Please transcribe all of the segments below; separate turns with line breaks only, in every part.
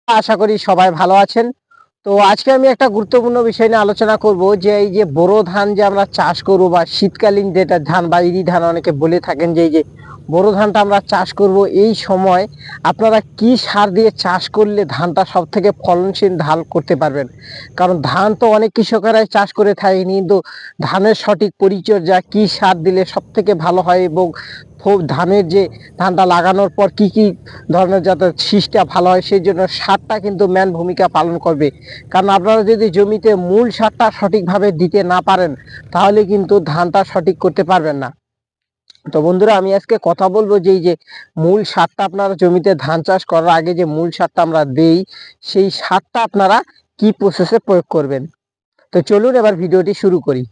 আশা করি সবাই ভালো আছেন। তো আজকে আমি একটা গুরুত্বপূর্ণ বিষয় নিয়ে আলোচনা করব যে এই যে বোরো ধান যে আমরা চাষ করব বা শীতকালীন যেটা ধান বা ইরি ধান অনেকে বলে থাকেন যে এই যে বোরো ধানটা আমরা চাষ করব এই সময় আপনারা কি সার দিয়ে চাষ করলে ধানটা সব থেকে ফলনশীল ধান করতে পারবেন। কারণ ধান তো অনেক কৃষকেরাই চাষ করে থাকে, কিন্তু ধানের সঠিক পরিচর্যা কি সার দিলে সব থেকে ভালো হয় এবং ধানের যে ধানটা লাগানোর পর কি কি ধরনের যাতে শীষটা ভালো হয় সেই জন্য সারটা কিন্তু ম্যান ভূমিকা পালন করবে। কারণ আপনারা যদি জমিতে মূল সারটা সঠিকভাবে দিতে না পারেন তাহলে কিন্তু ধানটা সঠিক করতে পারবেন না। তো বন্ধুরা, আমি আজকে কথা বলবো যে এই যে মূল সারটা আপনারা জমিতে ধান চাষ করার আগে যে মূল সারটা আমরা দেই সেই সারটা আপনারা কি প্রসেসে প্রয়োগ করবেন। তো চলুন এবার ভিডিওটি শুরু করি।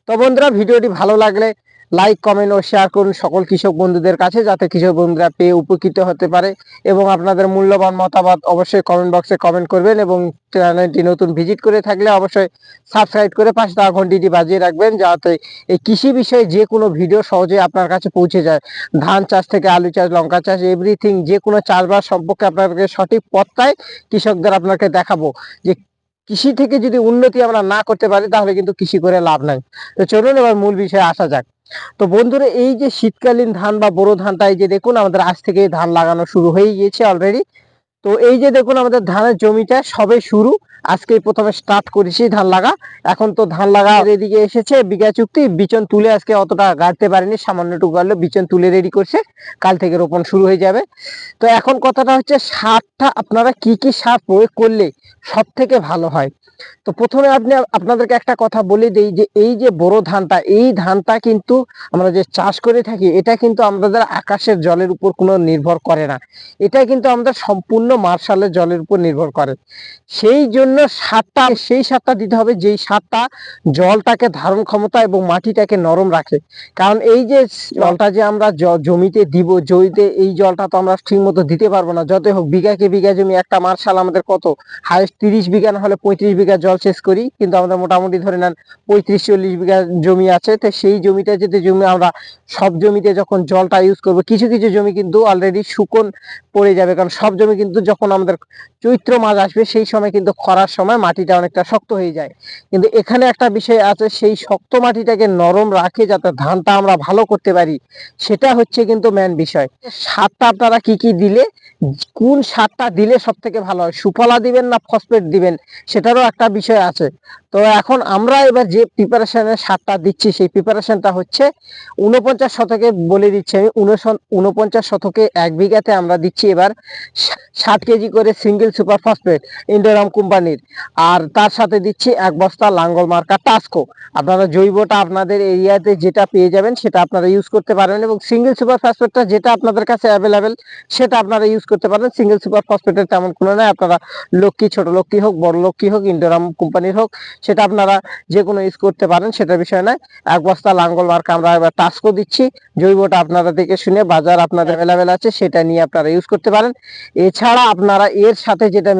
তো বন্ধুরা, ভিডিওটি ভালো লাগলে লাইক, কমেন্ট ও শেয়ার করুন সকল কৃষক বন্ধুদের কাছে, যাতে কৃষক বন্ধুরা পেয়ে উপকৃত হতে পারে। এবং আপনাদের মূল্যবান মতামত অবশ্যই কমেন্ট বক্সে কমেন্ট করবেন এবং চ্যানেলটি নতুন ভিজিট করে থাকলে অবশ্যই সাবস্ক্রাইব করে পাশে থাকা ঘন্টিটি বাজিয়ে রাখবেন, যাতে এই কৃষি বিষয়ে যে কোনো ভিডিও সহজে আপনার কাছে পৌঁছে যায়। ধান চাষ থেকে আলু চাষ, লঙ্কা চাষ, এভরিথিং যে কোনো চাষবাস সম্পর্কে আপনাকে সঠিক পথটাই কৃষকদের আপনাকে দেখাবো যে কৃষি থেকে যদি উন্নতি আমরা না করতে পারি তাহলে কিন্তু কৃষি করে লাভ নাই। তো চলুন এবার মূল বিষয়ে আসা যাক। তো বন্ধুরা, এই যে শীতকালীন ধান বা বোরো ধানটা এই যে দেখুন আমাদের আজ থেকে ধান লাগানো শুরু হয়ে গিয়েছে অলরেডি। তো এই যে দেখুন আমাদের ধানের জমিটা সবে শুরু, আজকে প্রথমে স্টার্ট করেছি ধান লাগা। এখন তো ধান লাগা এদিকে এসেছে, বিঘা চুক্তি বিচন তুলে আজকে অতটা গাড়তে পারিনি, সামান্যটুকু গাড়লো, বিচন তুলে রেডি করছে, কাল থেকে রোপণ শুরু হয়ে যাবে। তো এখন কথাটা হচ্ছে সারটা আপনারা কি কি সার প্রয়োগ করলে সব থেকে ভালো হয়। তো প্রথমে আপনাদেরকে একটা কথা বলে দিই যে এই যে বোরো ধানটা, এই ধানটা কিন্তু আমরা যে চাষ করে থাকি এটা কিন্তু আমাদের আকাশের জলের উপর কোনো নির্ভর করে না, এটা কিন্তু আমাদের সম্পূর্ণ মার্শালের জলের উপর নির্ভর করে। সেই জন্য সেই সারটা দিতে হবে যেই সারটা জলটাকে ধারণ ক্ষমতা এবং মাটিটাকে নরম রাখে। কারণ এই যে জলটা যে আমরা জমিতে দিব, জমিতে এই জলটা তো আমরা ঠিক মতো দিতে পারবো না। যতই হোক বিঘাকে বিঘা জমি, একটা মার্শাল আমাদের কত হাইস্ট 30 বিঘা না হলে 35 বিঘা জল শেষ করি, কিন্তু আমাদের মোটামুটি ধরে নেন 35-40 বিঘা জমি আছে। তো সেই জমিটা যদি আমরা সব জমিতে যখন জলটা ইউজ করবো, কিছু কিছু জমি কিন্তু অলরেডি শুকন পড়ে যাবে, কারণ সব জমি কিন্তু যখন আমাদের চৈত্র মাস আসবে সেই সময় কিন্তু খরার সময় মাটিটা অনেকটা শক্ত হয়ে যায়। কিন্তু এখানে একটা বিষয় আছে, সেই শক্ত মাটিটাকে নরম রাখে যাতে ধানটা আমরা ভালো করতে পারি, সেটা হচ্ছে কিন্তু মেন বিষয়। সারটা আপনারা কি কি দিলে, কোন সারটা দিলে সব থেকে ভালো হয়, সুফলা দিবেন না ফসফেট দিবেন, সেটারও একটা বিষয় আছে। তো এখন আমরা এবার যে প্রিপারেশনের সারটা দিচ্ছি সেই প্রিপারেশনটা হচ্ছে 49 শতকে বলে দিচ্ছি আমি। 49 শতকে 1 বিঘাতে আমরা দিচ্ছি এবার 60 কেজি করে সিঙ্গেল সুপার ফসফেট ইন্ডোরাম কোম্পানির, আর তার সাথে দিচ্ছি 1 বস্তা লাঙ্গল মার্কা টাস্কো। আপনারা জৈবটা আপনাদের এরিয়াতে যেটা পেয়ে যাবেন সেটা আপনারা ইউজ করতে পারবেন, এবং সিঙ্গেল সুপার ফসফেটটা যেটা আপনাদের কাছে অ্যাভেলেবেল সেটা আপনারা ইউজ করতে পারেন। সিঙ্গেল সুপার ফসফেটের তেমন কোনো নাই, আপনারা লক্ষ্মী, ছোট লক্ষ্মী হোক, বড় লক্ষ্মী হোক, ইন্ডোরাম কোম্পানির হোক, সেটা আপনারা যে কোনো ইউজ করতে পারেন, সেটার বিষয় নয়। 1 বস্তা লাঙ্গল মার্কা আমরা এবার টাস্কো দিচ্ছি। জৈবটা আপনারা দেখে শুনে বাজার আপনাদের অ্যাভেলেবেল আছে সেটা নিয়ে আপনারা ইউজ করতে পারেন। এছাড়া আপনারা এর সাথে যেটা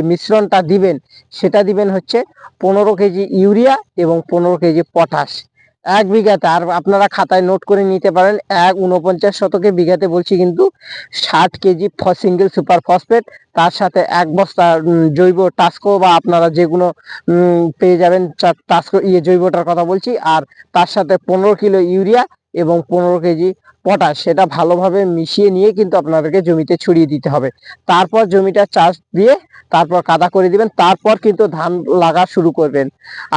মিশ্রণটা দিবেন সেটা দিবেন হচ্ছে 15 কেজি ইউরিয়া এবং 15 কেজি পটাশ 1 বিঘাতে। আর আপনারা খাতায় নোট করে নিতে পারেন, 49 শতকে বিঘাতে বলছি কিন্তু 60 কেজি সিঙ্গেল সুপার ফসফেট, তার সাথে 1 বস্তা জৈব টাস্কো বা আপনারা যেগুলো পেয়ে যাবেন, টাস্কো জৈবটার কথা বলছি, আর তার সাথে 15 কিলো ইউরিয়া এবং 15 কেজি পটাশ, সেটা ভালোভাবে মিশিয়ে নিয়ে কিন্তু আপনাদেরকে জমিতে ছড়িয়ে দিতে হবে। তারপর জমিটা চাষ দিয়ে তারপর কাদা করে দিবেন, তারপর কিন্তু ধান লাগা শুরু করবেন।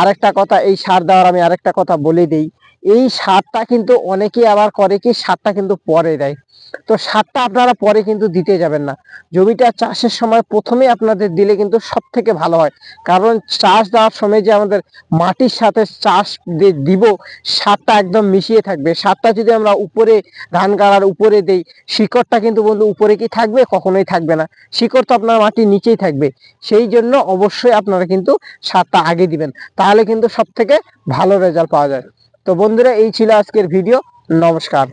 আরেকটা কথা, এই সার দেওয়ার আমি আরেকটা কথা বলে দিই, এই সারটা কিন্তু অনেকেই আবার করে কি সারটা কিন্তু পরে দেয়। তো সারটা আপনারা পরে কিন্তু দিতে যাবেন না, জমিটা চাষের সময় প্রথমে আপনাদের দিলে কিন্তু সব থেকে ভালো হয়। কারণ চাষ দেওয়ার সময় যে আমাদের মাটির সাথে চাষ দিব সারটা একদম মিশিয়ে থাকবে। সারটা যদি আমরা উপরে ধান গাড়ার উপরে দেই, শিকড়টা কিন্তু বন্ধু উপরে কি থাকবে, কখনোই থাকবে না, শিকড় তো আপনার মাটির নিচেই থাকবে। সেই জন্য অবশ্যই আপনারা কিন্তু সারটা আগে দিবেন, তাহলে কিন্তু সব থেকে ভালো রেজাল্ট পাওয়া যায়। তো বন্ধুরা, এই ছিল আজকের ভিডিও। নমস্কার।